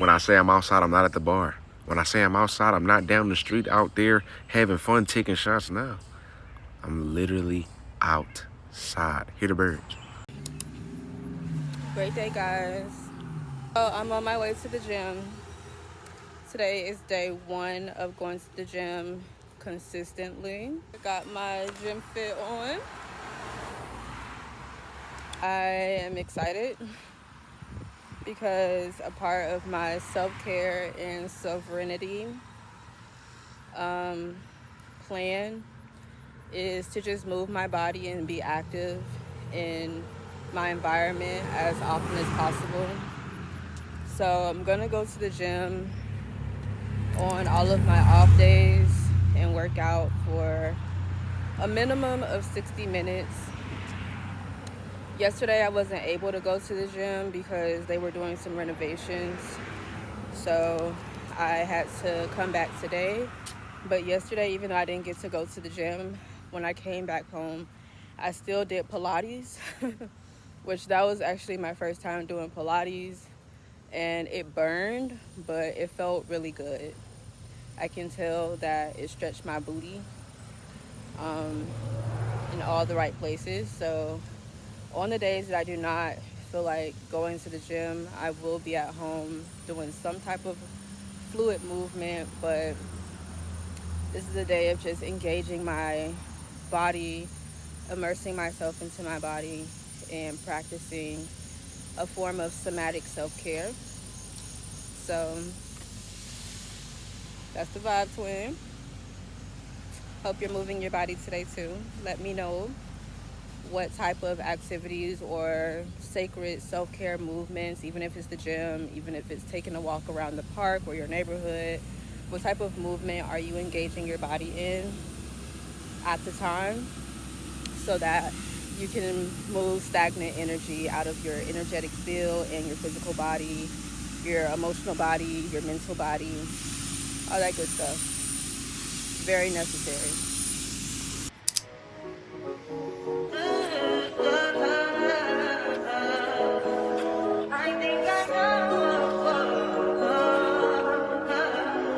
When I say I'm outside, I'm not at the bar. When I say I'm outside, I'm not down the street out there having fun taking shots now. I'm literally outside. Hear the birds. Great day, guys. So I'm on my way to the gym. Today is day 1 of going to the gym consistently. I got my gym fit on. I am excited because a part of my self-care and sovereignty plan is to just move my body and be active in my environment as often as possible. So I'm gonna go to the gym on all of my off days and work out for a minimum of 60 minutes. Yesterday I wasn't able to go to the gym because they were doing some renovations, so I had to come back today. But yesterday, even though I didn't get to go to the gym, when I came back home, I still did Pilates, which that was actually my first time doing Pilates, and it burned, but it felt really good. I can tell that it stretched my booty in all the right places. So on the days that I do not feel like going to the gym, I will be at home doing some type of fluid movement, but this is a day of just engaging my body, immersing myself into my body, and practicing a form of somatic self-care. So that's the vibe, twin. Hope you're moving your body today too. Let me know what type of activities or sacred self-care movements, even if it's the gym, even if it's taking a walk around the park or your neighborhood, what type of movement are you engaging your body in at the time so that you can move stagnant energy out of your energetic field and your physical body, your emotional body, your mental body, all that good stuff. Very necessary.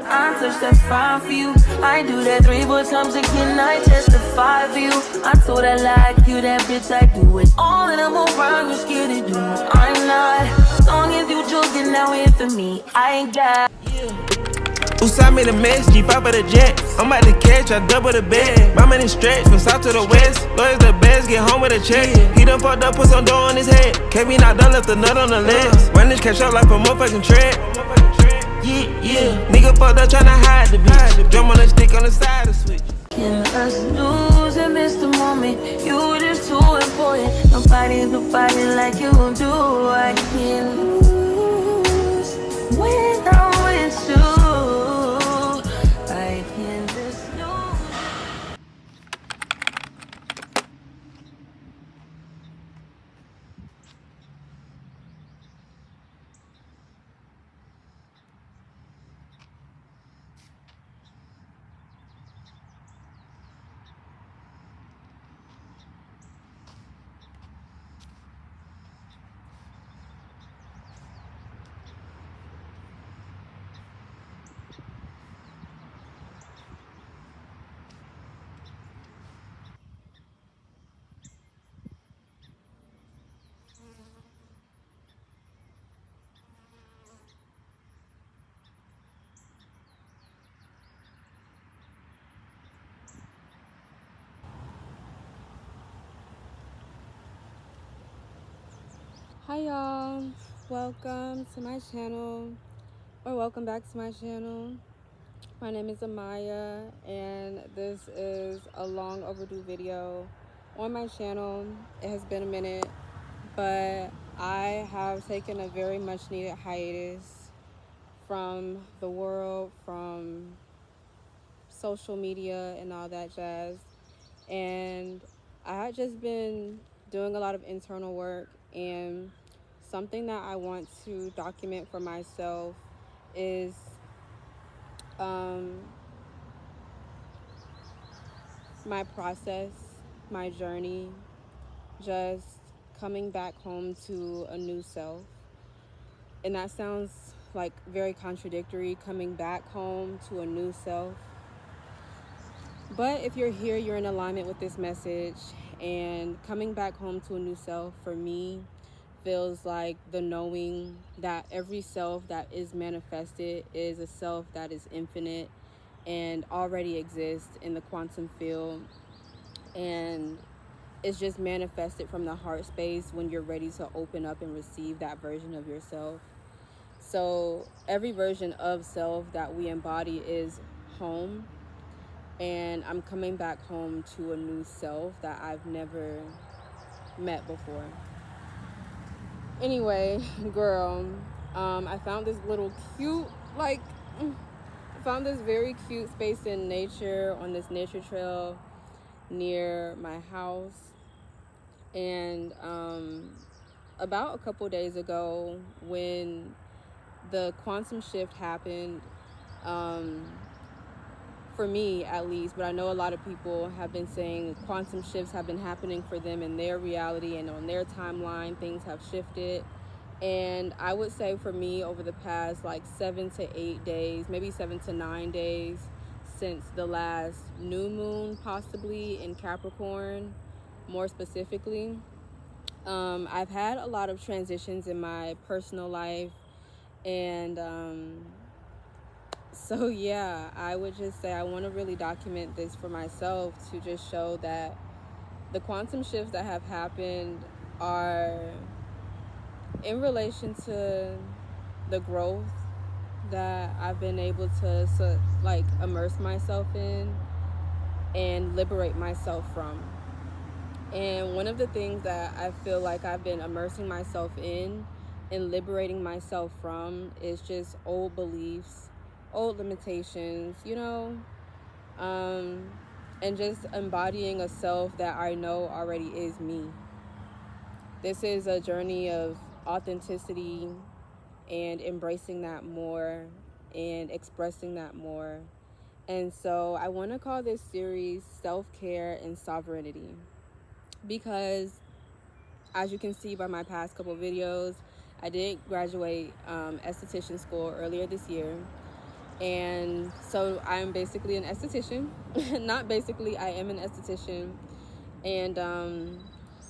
I touch, that's fine for you. I do that 3-4 times again, I testify for you. I told her like you, that bitch, I do it all and I'm around, you scared to do. I'm not, as long as you joking, now in for me, I ain't got. Usai made a mess, G5 for the jet. I'm about to catch, I double the bed. My money stretch from south to the west. Lawyers the best, get home with a check. He done fucked up, put some dough on his head. Kept me knocked down, left the nut on the legs. Run this cash up like a motherfucking tread. Yeah, nigga fucked up tryna hide the bitch. Drum on the stick on the side of switch. Can us lose and miss the moment? You just too important. Nobody's like you do. I can't lose when I'm with you. I can't just lose. Hi y'all, welcome to my channel, or welcome back to my channel. My name is Amaya, and this is a long overdue video on my channel. It has been a minute, but I have taken a very much needed hiatus from the world, from social media and all that jazz. And I had just been doing a lot of internal work, and something that I want to document for myself is my process, my journey, just coming back home to a new self. And that sounds like very contradictory, coming back home to a new self. But if you're here, you're in alignment with this message, and coming back home to a new self for me feels like the knowing that every self that is manifested is a self that is infinite and already exists in the quantum field, and it's just manifested from the heart space when you're ready to open up and receive that version of yourself. So every version of self that we embody is home, and I'm coming back home to a new self that I've never met before. Anyway, girl, I found this little cute, I found this very cute space in nature on this nature trail near my house. And about a couple days ago, when the quantum shift happened, for me at least, but I know a lot of people have been saying quantum shifts have been happening for them in their reality and on their timeline, things have shifted. And I would say for me, over the past 7 to 8 days, maybe 7 to 9 days since the last new moon, possibly in Capricorn, more specifically, I've had a lot of transitions in my personal life. And so yeah, I would just say I want to really document this for myself to just show that the quantum shifts that have happened are in relation to the growth that I've been able to immerse myself in and liberate myself from. And one of the things that I feel like I've been immersing myself in and liberating myself from is just old beliefs, old limitations, and just embodying a self that I know already is me. This is a journey of authenticity and embracing that more and expressing that more. And so I want to call this series Self-Care and Sovereignty, because as you can see by my past couple videos, I did graduate esthetician school earlier this year. And so I'm basically an esthetician. Not basically, I am an esthetician. And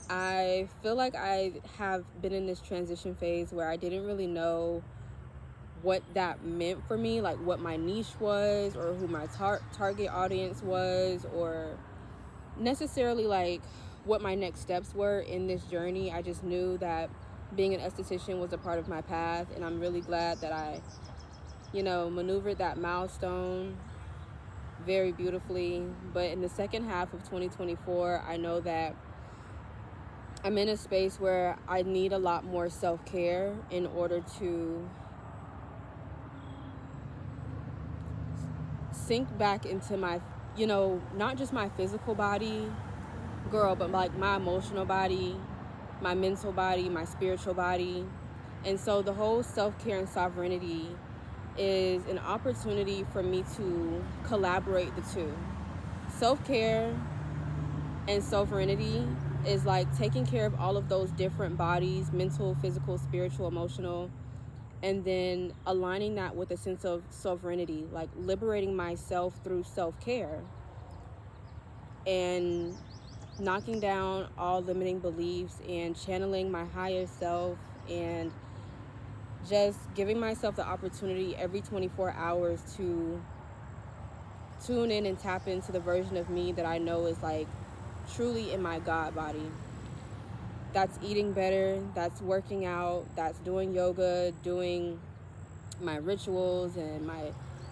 I feel like I have been in this transition phase where I didn't really know what that meant for me, like what my niche was or who my target audience was, or necessarily what my next steps were in this journey. I just knew that being an esthetician was a part of my path, and I'm really glad that I maneuvered that milestone very beautifully. But in the second half of 2024, I know that I'm in a space where I need a lot more self-care in order to sink back into my, not just my physical body, girl, but my emotional body, my mental body, my spiritual body. And so the whole self-care and sovereignty is an opportunity for me to collaborate the two. Self-care and sovereignty is taking care of all of those different bodies, mental, physical, spiritual, emotional, and then aligning that with a sense of sovereignty, liberating myself through self-care and knocking down all limiting beliefs and channeling my higher self, and just giving myself the opportunity every 24 hours to tune in and tap into the version of me that I know is truly in my God body. That's eating better, that's working out, that's doing yoga, doing my rituals and my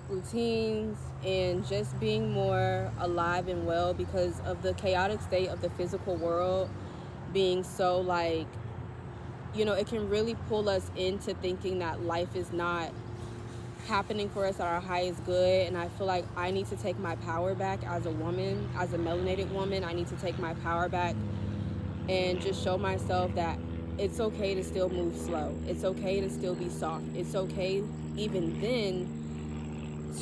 routines, and just being more alive and well because of the chaotic state of the physical world being so it can really pull us into thinking that life is not happening for us at our highest good. And I feel like I need to take my power back as a woman, as a melanated woman. I need to take my power back and just show myself that it's okay to still move slow. It's okay to still be soft. It's okay even then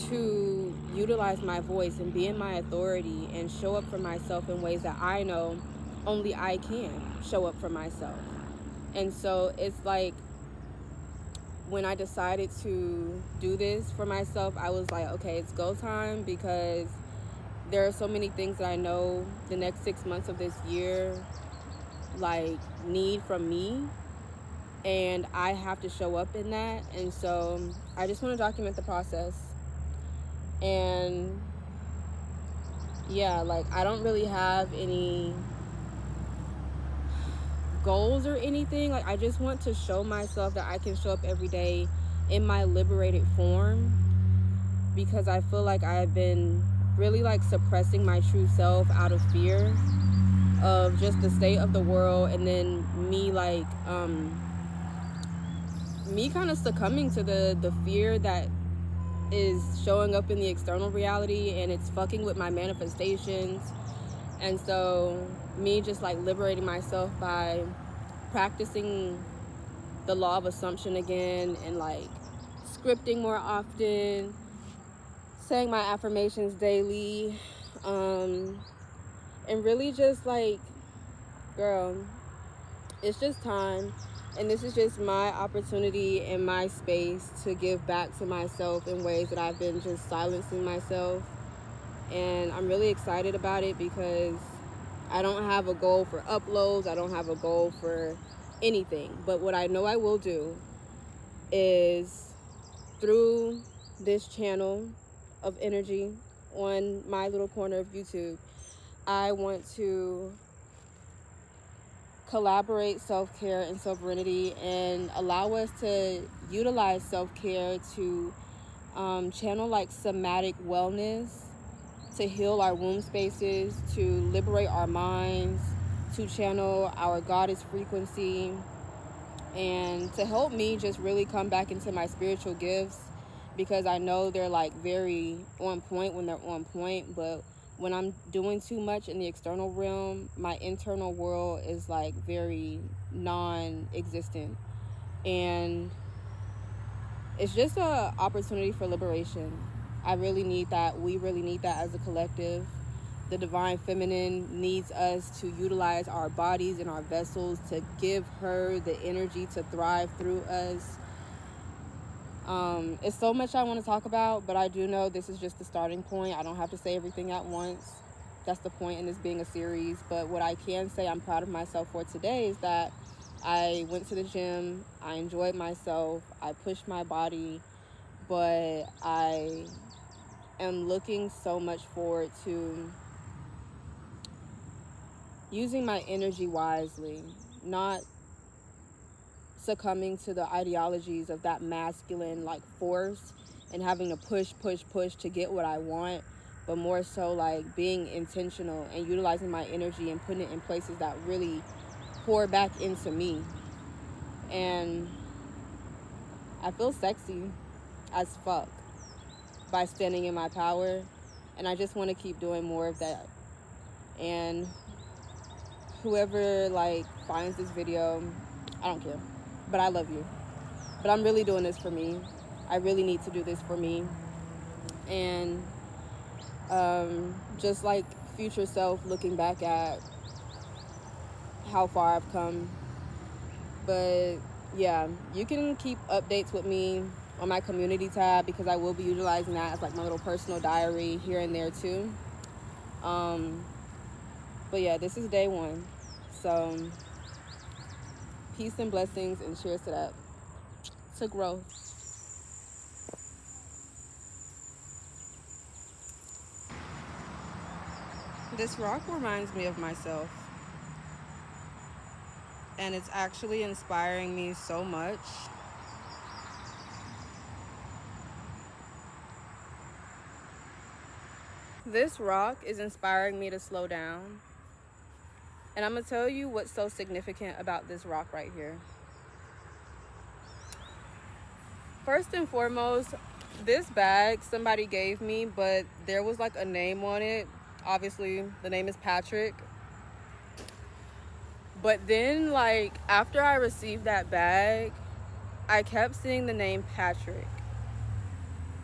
to utilize my voice and be in my authority and show up for myself in ways that I know only I can show up for myself. And so it's when I decided to do this for myself, I was like, okay, it's go time, because there are so many things that I know the next 6 months of this year like need from me, and I have to show up in that. And so I just want to document the process. And yeah, like I don't really have any goals or anything. Like I just want to show myself that I can show up every day in my liberated form, because I feel like I've been really like suppressing my true self out of fear of just the state of the world, and then me like me kind of succumbing to the fear that is showing up in the external reality, and it's fucking with my manifestations. And so me just like liberating myself by practicing the law of assumption again, and like scripting more often, saying my affirmations daily, and really just like, girl, it's just time. And this is just my opportunity and my space to give back to myself in ways that I've been just silencing myself. And I'm really excited about it, because I don't have a goal for uploads. I don't have a goal for anything. But what I know I will do is, through this channel of energy on my little corner of YouTube, I want to collaborate self-care and sovereignty, and allow us to utilize self-care to channel like somatic wellness, to heal our womb spaces, to liberate our minds, to channel our goddess frequency, and to help me just really come back into my spiritual gifts, because I know they're like very on point when they're on point. But when I'm doing too much in the external realm, my internal world is like very non-existent. And it's just an opportunity for liberation. I really need that. We really need that as a collective. The divine feminine needs us to utilize our bodies and our vessels to give her the energy to thrive through us. It's so much I want to talk about, but I do know this is just the starting point. I don't have to say everything at once. That's the point in this being a series. But what I can say I'm proud of myself for today is that I went to the gym, I enjoyed myself, I pushed my body, but I am looking so much forward to using my energy wisely, not succumbing to the ideologies of that masculine like force and having to push to get what I want, but more so like being intentional and utilizing my energy and putting it in places that really pour back into me. And I feel sexy as fuck by standing in my power, and I just want to keep doing more of that. And whoever like finds this video, I don't care, but I love you. But I'm really doing this for me. I really need to do this for me. And just like future self looking back at how far I've come. But yeah, you can keep updates with me on my community tab, because I will be utilizing that as like my little personal diary here and there too. But yeah, this is day one. So peace and blessings, and cheers to that. To growth. This rock reminds me of myself. And it's actually inspiring me so much. This rock is inspiring me to slow down. And I'm going to tell you what's so significant about this rock right here. First and foremost, this bag somebody gave me, but there was like a name on it. Obviously, the name is Patrick. But then, like, after I received that bag, I kept seeing the name Patrick.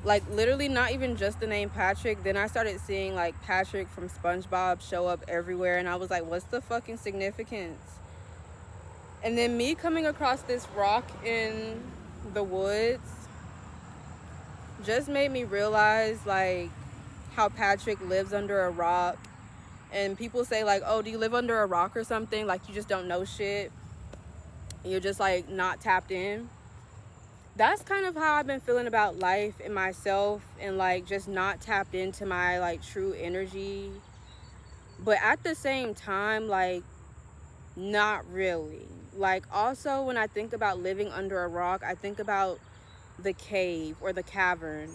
Like, literally not even just the name Patrick. Then I started seeing, like, Patrick from SpongeBob show up everywhere. And I was like, what's the fucking significance? And then me coming across this rock in the woods just made me realize like how Patrick lives under a rock. And people say like, oh, do you live under a rock or something? Like you just don't know shit. You're just like not tapped in. That's kind of how I've been feeling about life and myself, and like just not tapped into my like true energy. But at the same time, like not really. Like also when I think about living under a rock, I think about the cave or the cavern,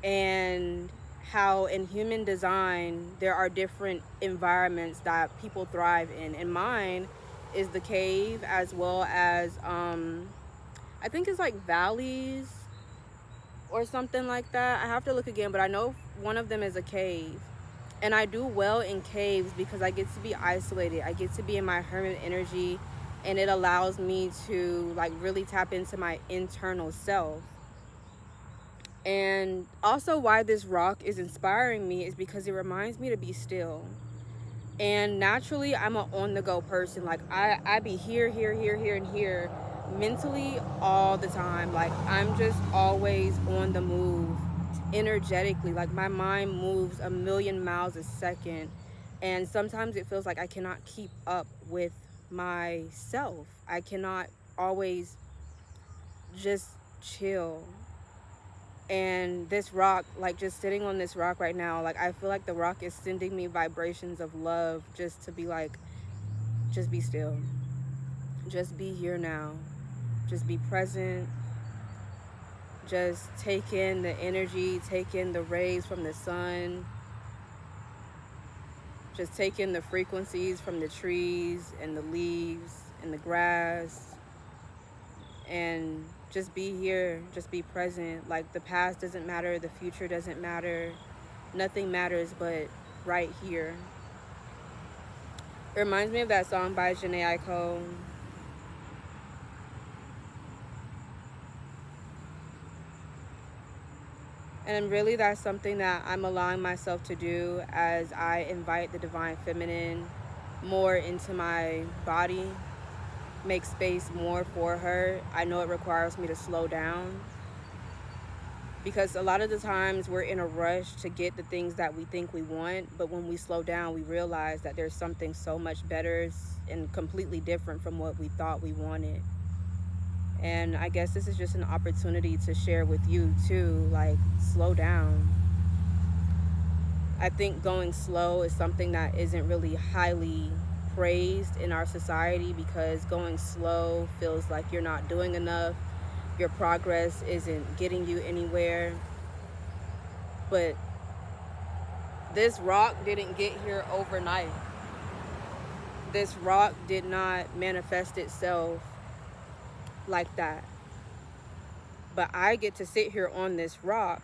and how in human design there are different environments that people thrive in, and mine is the cave, as well as I think it's like valleys or something like that. I have to look again, but I know one of them is a cave. And I do well in caves because I get to be isolated. I get to be in my hermit energy, and it allows me to like really tap into my internal self. And also why this rock is inspiring me is because it reminds me to be still. And naturally, I'm an on-the-go person. Like I be here, and here mentally all the time. Like I'm just always on the move energetically. Like my mind moves a million miles a second, and sometimes it feels like I cannot keep up with myself. I cannot always just chill. And this rock, like just sitting on this rock right now, like I feel like the rock is sending me vibrations of love, just to be like, just be still, just be here now, just be present, just take in the energy, take in the rays from the sun, just take in the frequencies from the trees and the leaves and the grass, and just be here, just be present. Like the past doesn't matter, the future doesn't matter, nothing matters but right here. It reminds me of that song by Jhené Aiko. And really that's something that I'm allowing myself to do as I invite the divine feminine more into my body, make space more for her. I know it requires me to slow down, because a lot of the times we're in a rush to get the things that we think we want, but when we slow down, we realize that there's something so much better and completely different from what we thought we wanted. And I guess this is just an opportunity to share with you too, like slow down. I think going slow is something that isn't really highly praised in our society, because going slow feels like you're not doing enough, your progress isn't getting you anywhere. But this rock didn't get here overnight. This rock did not manifest itself like that. But I get to sit here on this rock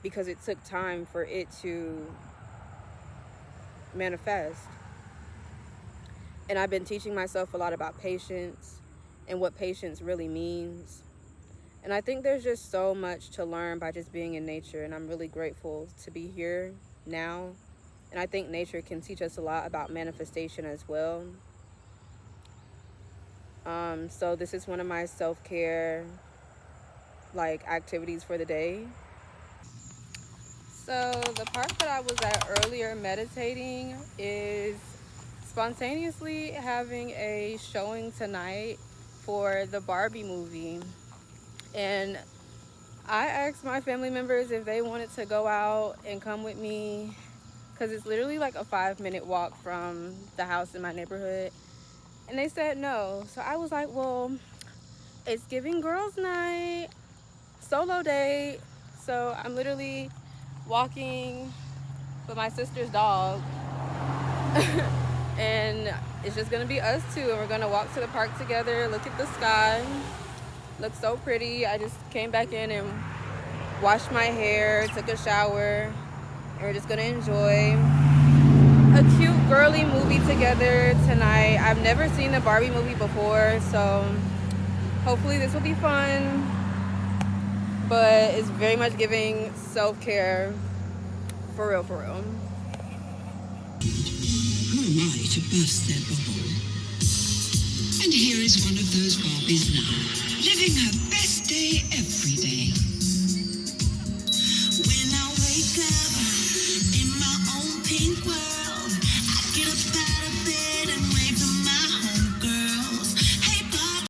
because it took time for it to manifest. And I've been teaching myself a lot about patience and what patience really means. And I think there's just so much to learn by just being in nature, and I'm really grateful to be here now. And I think nature can teach us a lot about manifestation as well. So this is one of my self-care like activities for the day. So the part that I was at earlier meditating is spontaneously having a showing tonight for the Barbie movie. And I asked my family members if they wanted to go out and come with me, because it's literally like a 5-minute walk from the house in my neighborhood. And they said no. So I was like, well, it's giving girls night, solo date. So I'm literally walking with my sister's dog. And it's just gonna be us two, and we're gonna walk to the park together, look at the sky. Looks so pretty. I just came back in and washed my hair, took a shower, and we're just gonna enjoy a cute girly movie together tonight. I've never seen the Barbie movie before, so hopefully this will be fun. But it's very much giving self-care, for real, for real. Who am I to burst their bubble? And here is one of those Barbies now, living her best day, every day. When I wake up in my own pink world.